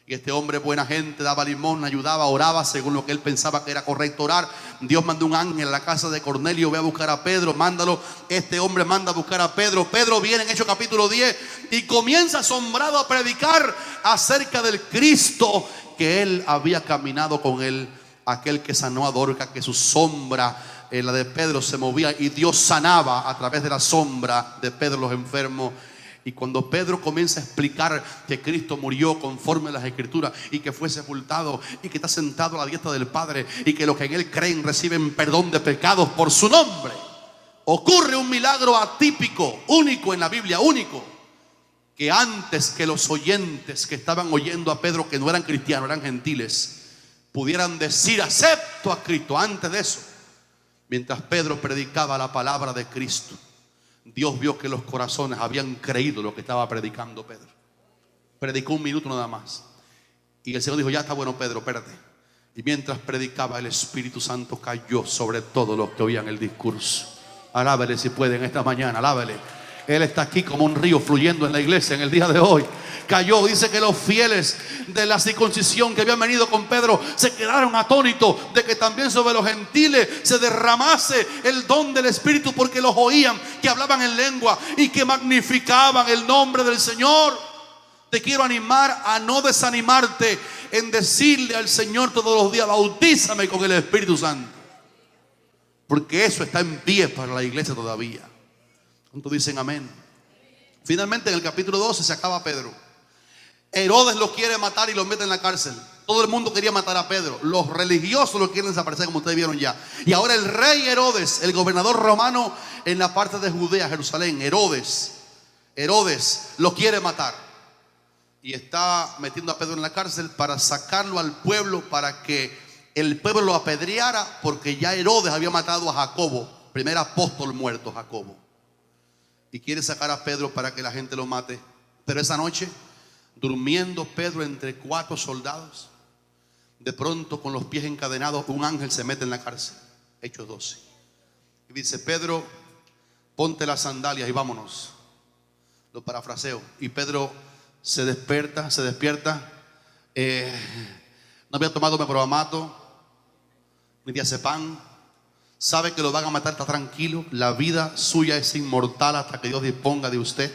Y este hombre, buena gente, daba limosna, ayudaba, oraba según lo que él pensaba que era correcto orar. Dios mandó un ángel a la casa de Cornelio: ve a buscar a Pedro, mándalo. Este hombre manda a buscar a Pedro. Pedro viene en Hechos capítulo 10 y comienza asombrado a predicar acerca del Cristo que él había caminado con él, aquel que sanó a Dorcas, que su sombra, la de Pedro, se movía y Dios sanaba a través de la sombra de Pedro los enfermos. Y cuando Pedro comienza a explicar que Cristo murió conforme a las Escrituras y que fue sepultado y que está sentado a la diestra del Padre y que los que en Él creen reciben perdón de pecados por su nombre, ocurre un milagro atípico, único en la Biblia, único. Que antes que los oyentes que estaban oyendo a Pedro, que no eran cristianos, eran gentiles, pudieran decir: acepto a Cristo. Antes de eso, mientras Pedro predicaba la palabra de Cristo, Dios vio que los corazones habían creído lo que estaba predicando Pedro. Predicó un minuto nada más y el Señor dijo: ya está bueno, Pedro, espérate. Y mientras predicaba, el Espíritu Santo cayó sobre todos los que oían el discurso. Alábele si pueden esta mañana, alábele. Él está aquí como un río fluyendo en la iglesia en el día de hoy. Cayó, dice que los fieles de la circuncisión que habían venido con Pedro se quedaron atónitos de que también sobre los gentiles se derramase el don del Espíritu, porque los oían que hablaban en lengua y que magnificaban el nombre del Señor. Te quiero animar a no desanimarte en decirle al Señor todos los días: bautízame con el Espíritu Santo, porque eso está en pie para la iglesia todavía. ¿Cuántos dicen amén? Finalmente, en el capítulo 12 se acaba Pedro. Herodes lo quiere matar y lo mete en la cárcel. Todo el mundo quería matar a Pedro. Los religiosos lo quieren desaparecer, como ustedes vieron ya. Y ahora el rey Herodes, el gobernador romano en la parte de Judea, Jerusalén, Herodes lo quiere matar. Y está metiendo a Pedro en la cárcel para sacarlo al pueblo, para que el pueblo lo apedreara, porque ya Herodes había matado a Jacobo, primer apóstol muerto, Jacobo. Y quiere sacar a Pedro para que la gente lo mate. Pero esa noche, durmiendo Pedro entre 4 soldados, de pronto, con los pies encadenados, un ángel se mete en la cárcel. Hechos 12. Y dice: Pedro, ponte las sandalias y vámonos. Lo parafraseo. Y Pedro se despierta. No había tomado meprobamato ni diazepam. Sabe que lo van a matar, está tranquilo. La vida suya es inmortal hasta que Dios disponga de usted.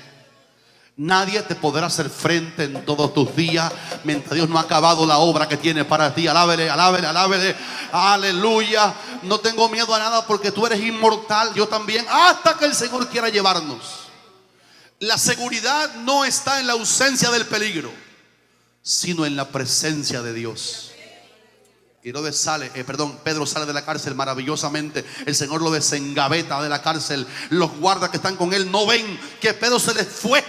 Nadie te podrá hacer frente en todos tus días mientras Dios no ha acabado la obra que tiene para ti. Alábele, alábele, alábele. Aleluya. No tengo miedo a nada porque tú eres inmortal. Yo también, hasta que el Señor quiera llevarnos. La seguridad no está en la ausencia del peligro, sino en la presencia de Dios. Pedro sale de la cárcel maravillosamente. El Señor lo desengaveta de la cárcel. Los guardas que están con él no ven que Pedro se les fue.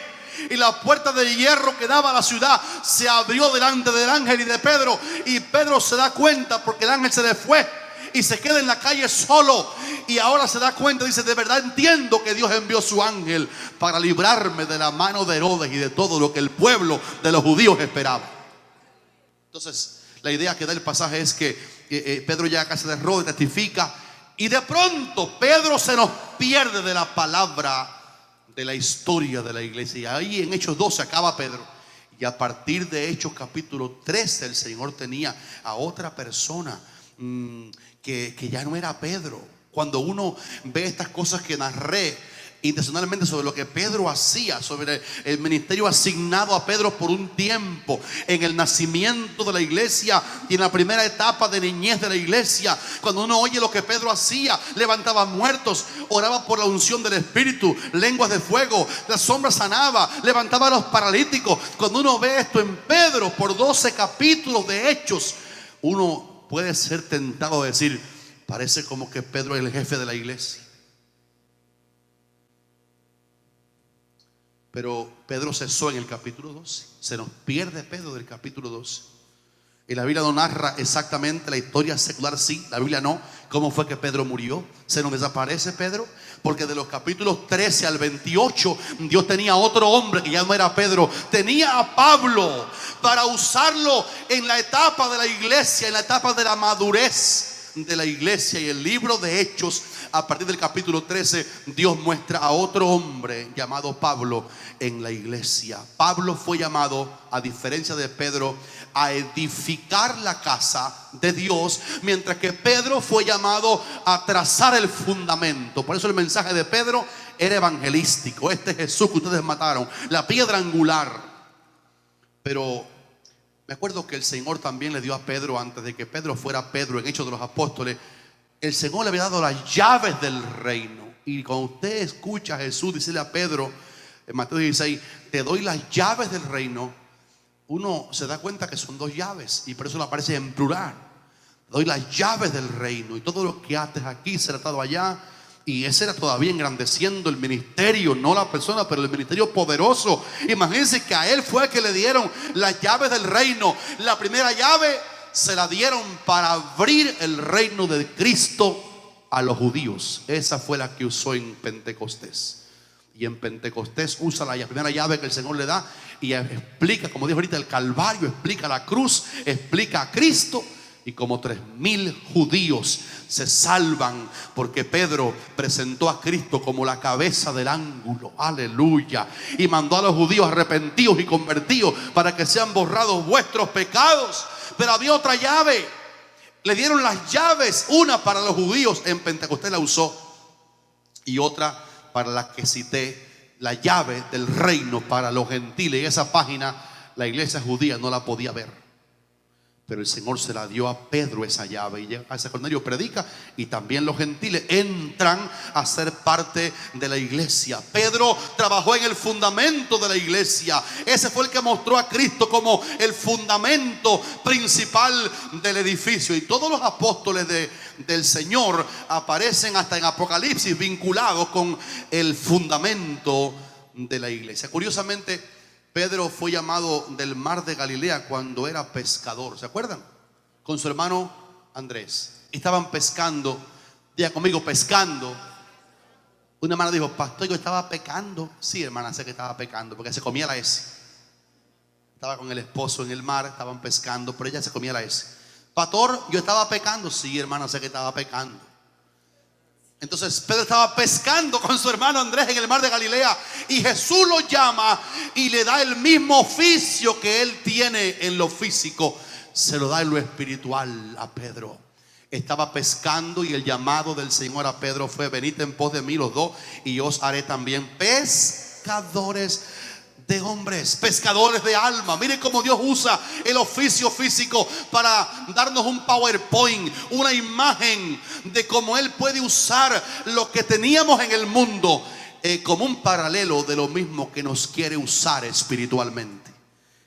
Y la puerta de hierro que daba a la ciudad se abrió delante del ángel y de Pedro. Y Pedro se da cuenta porque el ángel se le fue y se queda en la calle solo. Y ahora se da cuenta, dice: de verdad entiendo que Dios envió su ángel para librarme de la mano de Herodes y de todo lo que el pueblo de los judíos esperaba. Entonces, la idea que da el pasaje es que Pedro llega a casa de Herodes, testifica, y de pronto Pedro se nos pierde de la palabra de la historia de la iglesia. Y ahí en Hechos 12 acaba Pedro. Y a partir de Hechos capítulo 13 el Señor tenía a otra persona que ya no era Pedro. Cuando uno ve estas cosas que narré intencionalmente sobre lo que Pedro hacía, sobre el ministerio asignado a Pedro por un tiempo en el nacimiento de la iglesia y en la primera etapa de niñez de la iglesia, cuando uno oye lo que Pedro hacía: levantaba muertos, oraba por la unción del Espíritu, lenguas de fuego, la sombra sanaba, levantaba a los paralíticos. Cuando uno ve esto en Pedro por 12 capítulos de Hechos, uno puede ser tentado a decir: parece como que Pedro es el jefe de la iglesia. Pero Pedro cesó en el capítulo 12. Se nos pierde Pedro del capítulo 12. Y la Biblia no narra exactamente la historia secular, sí, la Biblia no, cómo fue que Pedro murió. Se nos desaparece Pedro, porque de los capítulos 13 al 28 Dios tenía otro hombre que ya no era Pedro. Tenía a Pablo para usarlo en la etapa de la iglesia, en la etapa de la madurez de la iglesia. Y el libro de Hechos A partir del capítulo 13, Dios muestra a otro hombre llamado Pablo en la iglesia. Pablo fue llamado, a diferencia de Pedro, a edificar la casa de Dios, mientras que Pedro fue llamado a trazar el fundamento. Por eso el mensaje de Pedro era evangelístico. Este Jesús que ustedes mataron, la piedra angular. Pero me acuerdo que el Señor también le dio a Pedro, antes de que Pedro fuera Pedro en Hechos de los Apóstoles, el Señor le había dado las llaves del reino. Y cuando usted escucha a Jesús decirle a Pedro en Mateo 16, te doy las llaves del reino, uno se da cuenta que son dos llaves, y por eso le aparece en plural. Te doy las llaves del reino, y todo lo que ates aquí será atado allá. Y ese era todavía engrandeciendo el ministerio, no la persona, pero el ministerio poderoso. Imagínense que a él fue el que le dieron las llaves del reino. La primera llave se la dieron para abrir el reino de Cristo a los judíos. Esa fue la que usó en Pentecostés. Y en Pentecostés usa la primera llave que el Señor le da y explica, como dijo ahorita, el Calvario, explica la cruz, explica a Cristo. Y como 3,000 judíos se salvan porque Pedro presentó a Cristo como la cabeza del ángulo. Aleluya. Y mandó a los judíos arrepentidos y convertidos para que sean borrados vuestros pecados. Pero había otra llave. Le dieron las llaves, una para los judíos, en Pentecostés la usó, y otra para la que cité, la llave del reino para los gentiles. Y esa página la iglesia judía no la podía ver, pero el Señor se la dio a Pedro esa llave. Y llega a ese Cornelio, predica, y también los gentiles entran a ser parte de la iglesia. Pedro trabajó en el fundamento de la iglesia. Ese fue el que mostró a Cristo como el fundamento principal del edificio. Y todos los apóstoles del Señor aparecen hasta en Apocalipsis vinculados con el fundamento de la iglesia. Curiosamente, Pedro fue llamado del mar de Galilea cuando era pescador. ¿Se acuerdan? Con su hermano Andrés. Estaban pescando. Diga conmigo, pescando. Una hermana dijo, pastor, yo estaba pecando. Sí, hermana, sé que estaba pecando, porque se comía la S. Estaba con el esposo en el mar, estaban pescando, pero ella se comía la S. Pastor, yo estaba pecando. Sí, hermana, sé que estaba pecando. Entonces Pedro estaba pescando con su hermano Andrés en el mar de Galilea, y Jesús lo llama y le da el mismo oficio que él tiene en lo físico, se lo da en lo espiritual a Pedro. Estaba pescando y el llamado del Señor a Pedro fue: venid en pos de mí los dos, y yo os haré también pescadores de hombres, pescadores de alma. Miren cómo Dios usa el oficio físico para darnos un PowerPoint, una imagen de cómo Él puede usar lo que teníamos en el mundo como un paralelo de lo mismo que nos quiere usar espiritualmente.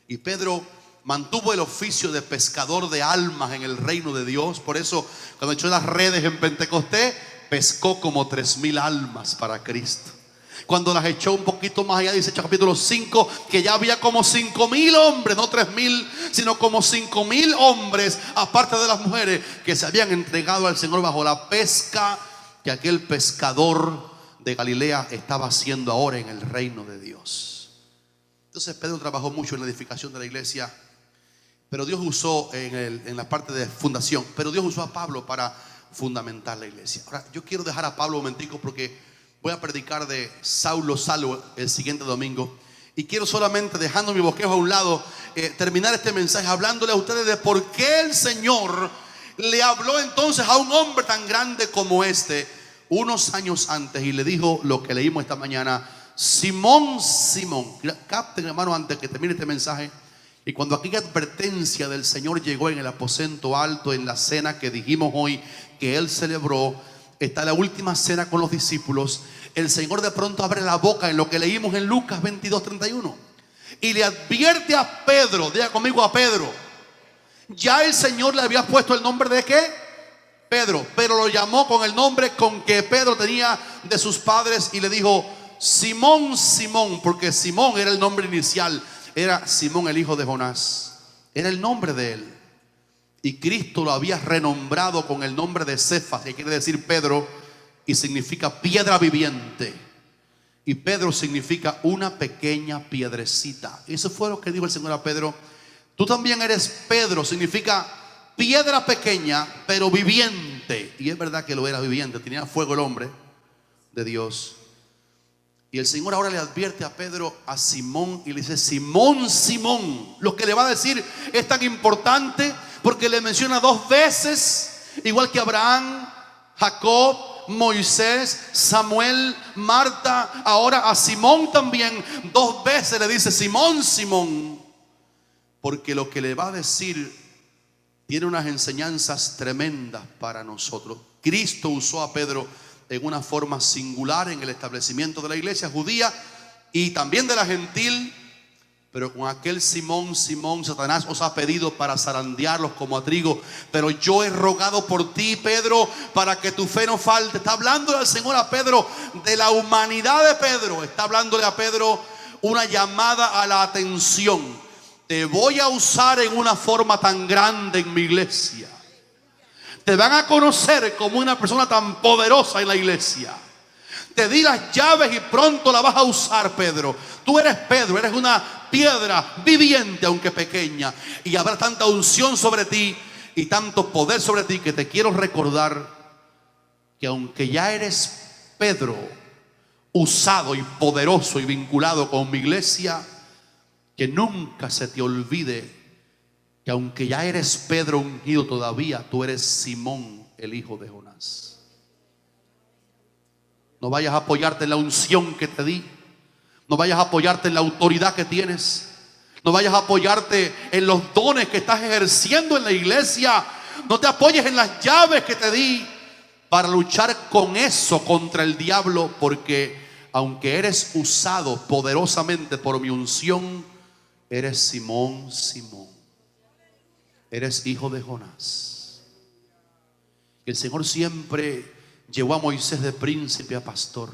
Y Pedro mantuvo el oficio de pescador de almas en el reino de Dios. Por eso, cuando echó las redes en Pentecostés, pescó como 3,000 almas para Cristo. Cuando las echó un poquito más allá, dice Hechos capítulo 5, que ya había como 5,000 hombres, no 3,000, sino como 5,000 hombres, aparte de las mujeres, que se habían entregado al Señor bajo la pesca que aquel pescador de Galilea estaba haciendo ahora en el reino de Dios. Entonces Pedro trabajó mucho en la edificación de la iglesia, pero Dios usó en la parte de fundación, pero Dios usó a Pablo para fundamentar la iglesia. Ahora, yo quiero dejar a Pablo un momentico, porque voy a predicar de Saulo el siguiente domingo, y quiero solamente, dejando mi bosquejo a un lado, terminar este mensaje hablándole a ustedes de por qué el Señor le habló entonces a un hombre tan grande como este unos años antes, y le dijo lo que leímos esta mañana: Simón, Simón. Capten, hermano, antes que termine este mensaje. Y cuando aquella advertencia del Señor llegó en el aposento alto, en la cena que dijimos hoy que Él celebró, está la última cena con los discípulos. El Señor de pronto abre la boca en lo que leímos en Lucas 22:31, y le advierte a Pedro. Diga conmigo, a Pedro. Ya el Señor le había puesto el nombre de ¿qué? Pedro, pero lo llamó con el nombre con que Pedro tenía de sus padres, y le dijo: Simón, Simón, porque Simón era el nombre inicial, era Simón el hijo de Jonás, era el nombre de él. Y Cristo lo había renombrado con el nombre de Cefas, que quiere decir Pedro, y significa piedra viviente. Y Pedro significa una pequeña piedrecita. Eso fue lo que dijo el Señor a Pedro: tú también eres Pedro. Significa piedra pequeña, pero viviente. viviente. Y es verdad que lo era viviente, tenía fuego el hombre de Dios. Y el Señor ahora le advierte a Pedro, a Simón, y le dice: Simón, Simón. Lo que le va a decir es tan importante porque le menciona 2 veces, igual que Abraham, Jacob, Moisés, Samuel, Marta. Ahora a Simón también 2 veces le dice: Simón, Simón. Porque lo que le va a decir tiene unas enseñanzas tremendas para nosotros. Cristo usó a Pedro en una forma singular en el establecimiento de la iglesia judía y también de la gentil. Pero con aquel Simón, Simón, Satanás os ha pedido para zarandearlos como a trigo, pero yo he rogado por ti, Pedro, para que tu fe no falte. Está hablándole al Señor a Pedro de la humanidad de Pedro. Está hablándole a Pedro una llamada a la atención. Te voy a usar en una forma tan grande en mi iglesia. Te van a conocer como una persona tan poderosa en la iglesia. Te di las llaves y pronto la vas a usar, Pedro. Tú eres Pedro, eres una piedra viviente, aunque pequeña. Y habrá tanta unción sobre ti y tanto poder sobre ti que te quiero recordar que aunque ya eres Pedro, usado y poderoso y vinculado con mi iglesia, que nunca se te olvide que aunque ya eres Pedro ungido, todavía tú eres Simón, el hijo de Jonás. No vayas a apoyarte en la unción que te di. No vayas a apoyarte en la autoridad que tienes. No vayas a apoyarte en los dones que estás ejerciendo en la iglesia. No te apoyes en las llaves que te di para luchar con eso contra el diablo, porque aunque eres usado poderosamente por mi unción, eres Simón, Simón. Eres hijo de Jonás. El Señor siempre llevó a Moisés de príncipe a pastor.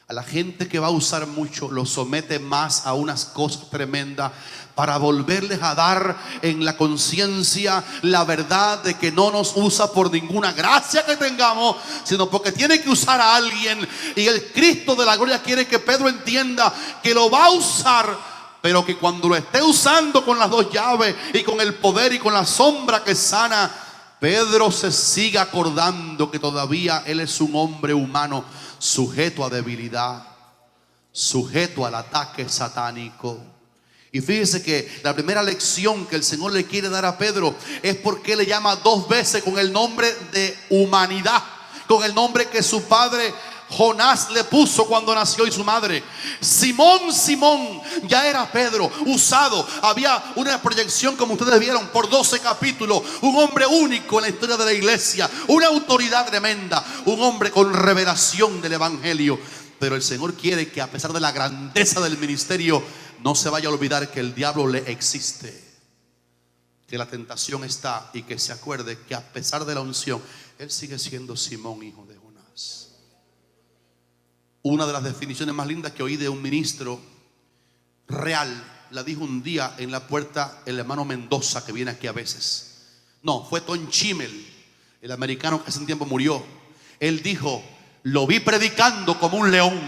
A la gente que va a usar mucho lo somete más a unas cosas tremendas para volverles a dar en la conciencia la verdad de que no nos usa por ninguna gracia que tengamos, sino porque tiene que usar a alguien. Y el Cristo de la gloria quiere que Pedro entienda que lo va a usar, pero que cuando lo esté usando con las 2 llaves y con el poder y con la sombra que sana, Pedro se sigue acordando que todavía él es un hombre humano sujeto a debilidad, sujeto al ataque satánico. Y fíjese que la primera lección que el Señor le quiere dar a Pedro es porque le llama 2 veces con el nombre de humanidad, con el nombre que su padre Jonás le puso cuando nació y su madre. Simón, Simón, ya era Pedro usado. Había una proyección, como ustedes vieron, por 12 capítulos. Un hombre único en la historia de la iglesia, una autoridad tremenda, un hombre con revelación del evangelio. Pero el Señor quiere que a pesar de la grandeza del ministerio, no se vaya a olvidar que el diablo le existe, que la tentación está, y que se acuerde que a pesar de la unción, él sigue siendo Simón, hijo de Jonás. Una de las definiciones más lindas que oí de un ministro real la dijo un día en la puerta el hermano Mendoza, que viene aquí a veces. No, fue Tom Chimmel, el americano que hace un tiempo murió. Él dijo: lo vi predicando como un león,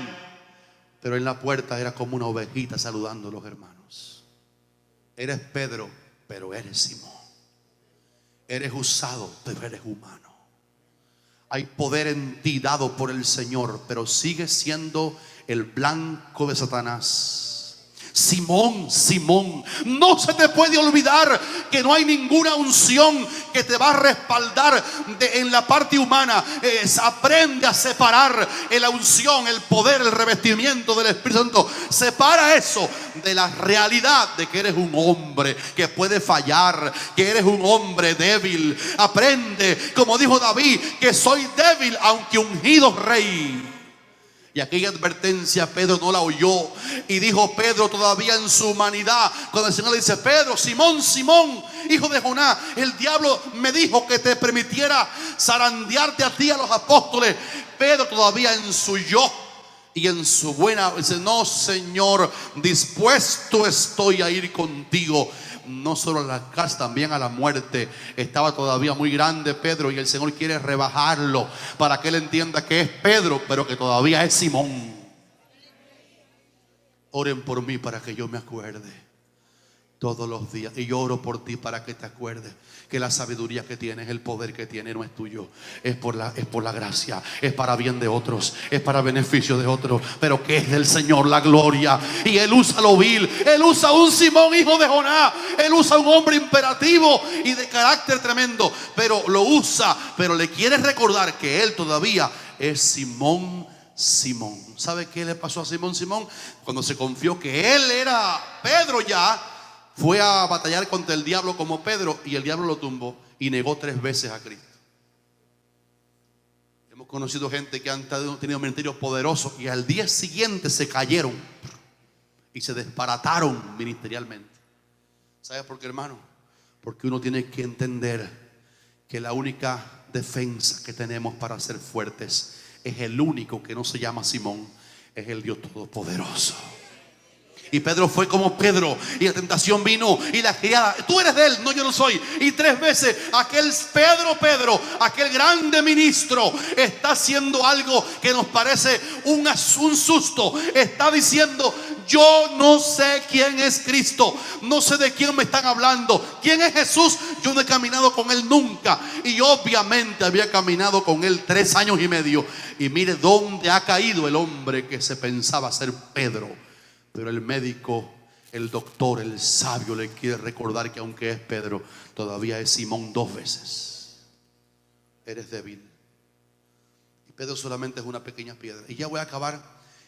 pero en la puerta era como una ovejita saludando a los hermanos. Eres Pedro, pero eres Simón. Eres usado, pero eres humano. Hay poder en ti dado por el Señor, pero sigues siendo el blanco de Satanás. Simón, Simón, no se te puede olvidar que no hay ninguna unción que te va a respaldar en la parte humana. Aprende a separar la unción, el poder, el revestimiento del Espíritu Santo. Separa eso de la realidad de que eres un hombre que puede fallar, que eres un hombre débil. Aprende, como dijo David, que soy débil aunque ungido rey. Y aquella advertencia Pedro no la oyó. Y dijo Pedro todavía en su humanidad, cuando el Señor le dice: Pedro, Simón, Simón, hijo de Jonás, el diablo me dijo que te permitiera zarandearte a ti, a los apóstoles. Pedro todavía en su yo y en su buena dice: no, Señor, dispuesto estoy a ir contigo. No solo a la cárcel, también a la muerte. Estaba todavía muy grande Pedro, y el Señor quiere rebajarlo para que él entienda que es Pedro, pero que todavía es Simón. Oren por mí para que yo me acuerde todos los días. Y yo oro por ti para que te acuerdes que la sabiduría que tienes, el poder que tienes, no es tuyo, es por la gracia, es para bien de otros, es para beneficio de otros, pero que es del Señor la gloria. Y Él usa lo vil, Él usa un Simón hijo de Jonás, Él usa un hombre imperativo y de carácter tremendo, pero lo usa, pero le quiere recordar que Él todavía es Simón. ¿Sabe qué le pasó a Simón? Cuando se confió que él era Pedro, ya fue a batallar contra el diablo como Pedro, y el diablo lo tumbó y negó 3 veces a Cristo. Hemos conocido gente que han tenido ministerios poderosos y al día siguiente se cayeron y se desbarataron ministerialmente. ¿Sabes por qué, hermano? Porque uno tiene que entender que la única defensa que tenemos para ser fuertes es el único que no se llama Simón, es el Dios Todopoderoso. Y Pedro fue como Pedro, y la tentación vino, y la criada: tú eres de él, no, yo no soy. Y 3 veces aquel Pedro, aquel grande ministro, está haciendo algo que nos parece un susto. Está diciendo: yo no sé quién es Cristo, no sé de quién me están hablando. ¿Quién es Jesús? Yo no he caminado con él nunca. Y obviamente había caminado con él 3 años y medio. Y mire dónde ha caído el hombre que se pensaba ser Pedro. Pero el médico, el doctor, el sabio le quiere recordar que aunque es Pedro, todavía es Simón 2 veces. Eres débil. Y Pedro solamente es una pequeña piedra. Y ya voy a acabar.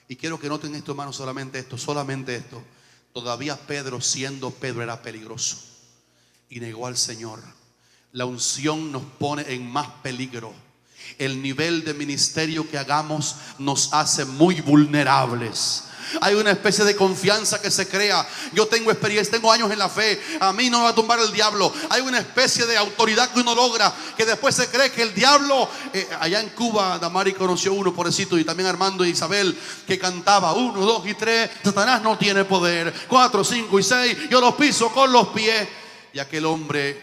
Y quiero que noten esto, hermano, solamente esto. Todavía Pedro, siendo Pedro, era peligroso y negó al Señor. La unción nos pone en más peligro. El nivel de ministerio que hagamos nos hace muy vulnerables. Hay una especie de confianza que se crea. Yo tengo experiencia, tengo años en la fe, a mí no me va a tumbar el diablo. Hay una especie de autoridad que uno logra, que después se cree que el diablo, allá en Cuba, Damari conoció uno, pobrecito, y también Armando y Isabel, que cantaba 1, 2 y 3, Satanás no tiene poder, 4, 5 y 6, yo los piso con los pies. Y aquel hombre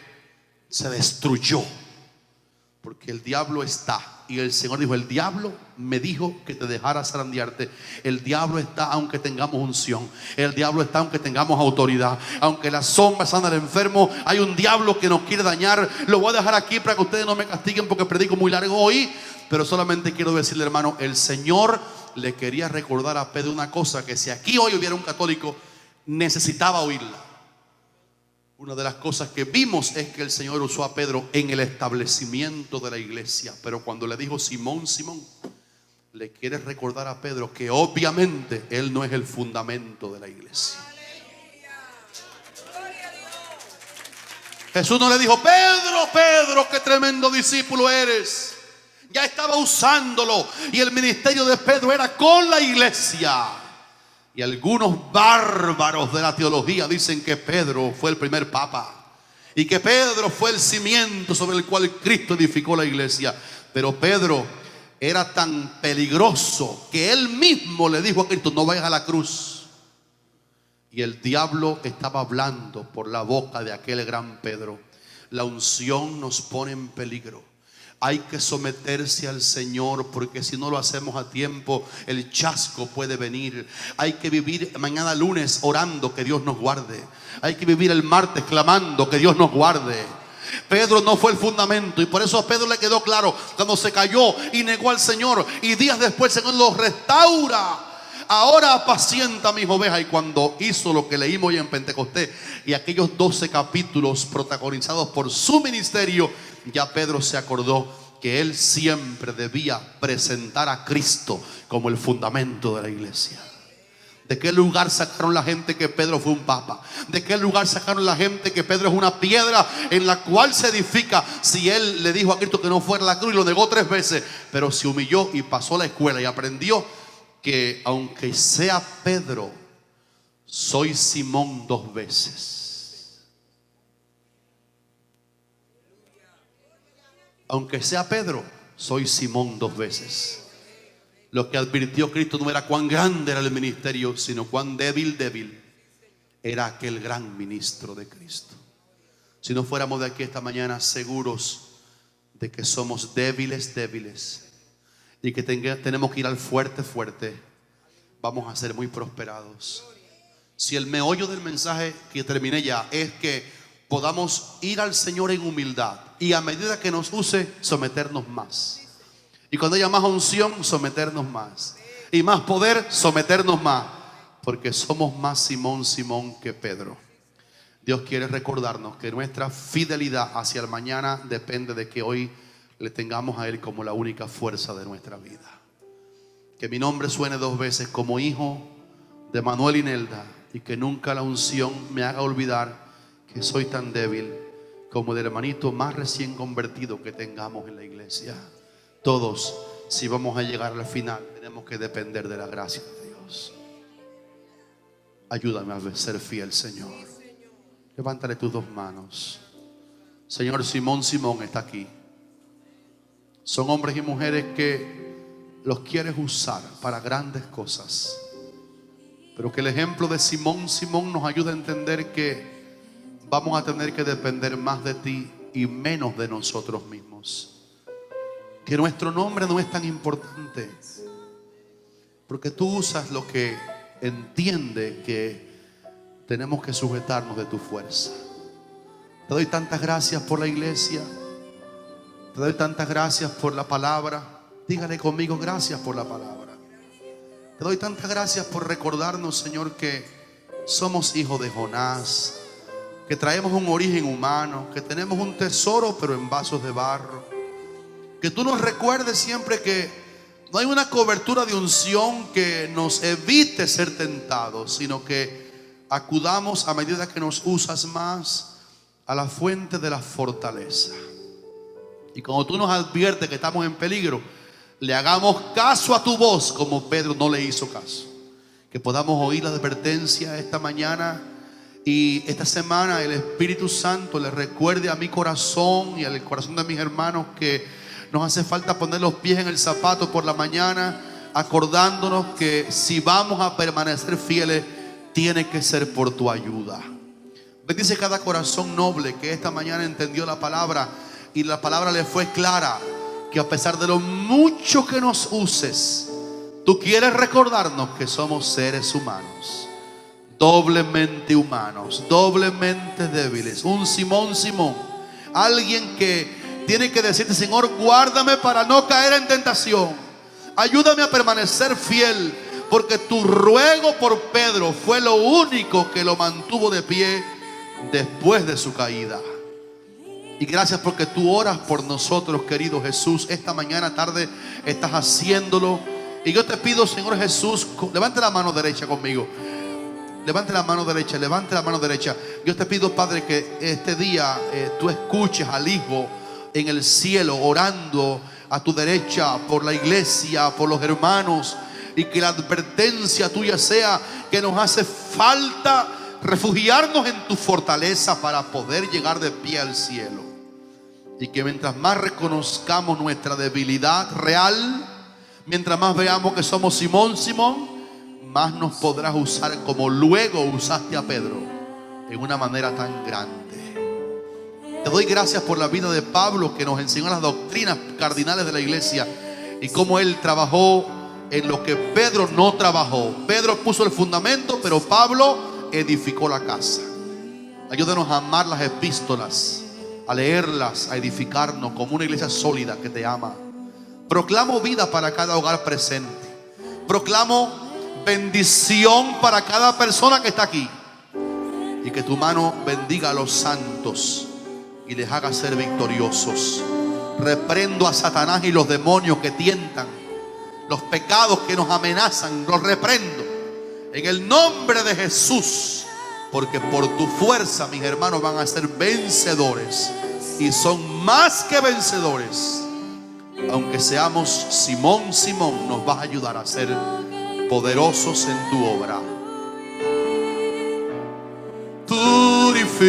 se destruyó, porque el diablo está. Y el Señor dijo: el diablo me dijo que te dejara zarandearte. El diablo está aunque tengamos unción. El diablo está aunque tengamos autoridad. Aunque la sombra sana al enfermo, hay un diablo que nos quiere dañar. Lo voy a dejar aquí para que ustedes no me castiguen porque predico muy largo hoy. Pero solamente quiero decirle, hermano, el Señor le quería recordar a Pedro una cosa, que si aquí hoy hubiera un católico, necesitaba oírla. Una de las cosas que vimos es que el Señor usó a Pedro en el establecimiento de la iglesia. Pero cuando le dijo Simón, le quiere recordar a Pedro que obviamente él no es el fundamento de la iglesia. Jesús no le dijo: Pedro, qué tremendo discípulo eres. Ya estaba usándolo. Y el ministerio de Pedro era con la iglesia. Y algunos bárbaros de la teología dicen que Pedro fue el primer papa y que Pedro fue el cimiento sobre el cual Cristo edificó la iglesia. Pero Pedro era tan peligroso que él mismo le dijo a Cristo: no vayas a la cruz. Y el diablo estaba hablando por la boca de aquel gran Pedro. La unción nos pone en peligro. Hay que someterse al Señor, porque si no lo hacemos a tiempo, el chasco puede venir. Hay que vivir mañana lunes orando que Dios nos guarde. Hay que vivir el martes clamando que Dios nos guarde. Pedro no fue el fundamento, y por eso a Pedro le quedó claro cuando se cayó y negó al Señor, y días después el Señor lo restaura. Ahora apacienta mis ovejas. Y cuando hizo lo que leímos hoy en Pentecostés, y aquellos 12 capítulos protagonizados por su ministerio, ya Pedro se acordó que él siempre debía presentar a Cristo como el fundamento de la iglesia. ¿De qué lugar sacaron la gente que Pedro fue un papa? ¿De qué lugar sacaron la gente que Pedro es una piedra en la cual se edifica? Si él le dijo a Cristo que no fuera a la cruz y lo negó 3 veces, pero se humilló y pasó la escuela y aprendió que aunque sea Pedro, soy Simón 2 veces. Aunque sea Pedro, soy Simón 2 veces. Lo que advirtió Cristo no era cuán grande era el ministerio, sino cuán débil era aquel gran ministro de Cristo. Si no fuéramos de aquí esta mañana seguros de que somos débiles y que tenemos que ir al fuerte, vamos a ser muy prosperados. Si el meollo del mensaje que terminé ya es que podamos ir al Señor en humildad y a medida que nos use, someternos más. Y cuando haya más unción, someternos más. Y más poder, someternos más. Porque somos más Simón que Pedro. Dios quiere recordarnos que nuestra fidelidad hacia el mañana depende de que hoy le tengamos a Él como la única fuerza de nuestra vida. Que mi nombre suene 2 veces como hijo de Manuel y Nelda, y que nunca la unción me haga olvidar que soy tan débil como el hermanito más recién convertido que tengamos en la iglesia. Todos, si vamos a llegar al final, tenemos que depender de la gracia de Dios. Ayúdame a ser fiel, Señor. Levántale tus 2 manos. Señor, Simón está aquí. Son hombres y mujeres que los quieres usar para grandes cosas, pero que el ejemplo de Simón nos ayuda a entender que vamos a tener que depender más de ti y menos de nosotros mismos. Que nuestro nombre no es tan importante, porque tú usas lo que entiende que tenemos que sujetarnos de tu fuerza. Te doy tantas gracias por la iglesia. Te doy tantas gracias por la palabra. Dígale conmigo, gracias por la palabra. Te doy tantas gracias por recordarnos, Señor, que somos hijos de Jonás, que traemos un origen humano, que tenemos un tesoro pero en vasos de barro. Que tú nos recuerdes siempre que no hay una cobertura de unción que nos evite ser tentados, sino que acudamos a medida que nos usas más a la fuente de la fortaleza. Y cuando tú nos adviertes que estamos en peligro, le hagamos caso a tu voz como Pedro no le hizo caso. Que podamos oír la advertencia esta mañana y esta semana el Espíritu Santo le recuerde a mi corazón y al corazón de mis hermanos que nos hace falta poner los pies en el zapato por la mañana, acordándonos que si vamos a permanecer fieles, tiene que ser por tu ayuda. Bendice cada corazón noble que esta mañana entendió la palabra y la palabra le fue clara. Que a pesar de lo mucho que nos uses, tú quieres recordarnos que somos seres humanos, doblemente humanos, doblemente débiles. Un Simón, alguien que tiene que decirte: Señor, guárdame para no caer en tentación. Ayúdame a permanecer fiel, porque tu ruego por Pedro fue lo único que lo mantuvo de pie después de su caída. Y gracias porque tú oras por nosotros, querido Jesús. Esta mañana, tarde, estás haciéndolo. Y yo te pido, Señor Jesús, levante la mano derecha conmigo. Levante la mano derecha, levante la mano derecha. Yo te pido, Padre, que este día tú escuches al Hijo en el cielo orando a tu derecha por la iglesia, por los hermanos. Y que la advertencia tuya sea que nos hace falta refugiarnos en tu fortaleza para poder llegar de pie al cielo. Y que mientras más reconozcamos nuestra debilidad real, mientras más veamos que somos Simón, más nos podrás usar como luego usaste a Pedro en una manera tan grande. Te doy gracias por la vida de Pablo, que nos enseñó las doctrinas cardinales de la iglesia y cómo él trabajó en lo que Pedro no trabajó. Pedro puso el fundamento, pero Pablo edificó la casa. Ayúdanos a amar las epístolas, a leerlas, a edificarnos como una iglesia sólida que te ama. Proclamo vida para cada hogar presente. Proclamo bendición para cada persona que está aquí. Y que tu mano bendiga a los santos y les haga ser victoriosos. Reprendo a Satanás y los demonios que tientan, los pecados que nos amenazan, los reprendo en el nombre de Jesús. Porque por tu fuerza mis hermanos van a ser vencedores. Y son más que vencedores. Aunque seamos Simón, nos vas a ayudar a ser poderosos en tu obra. Purifícame,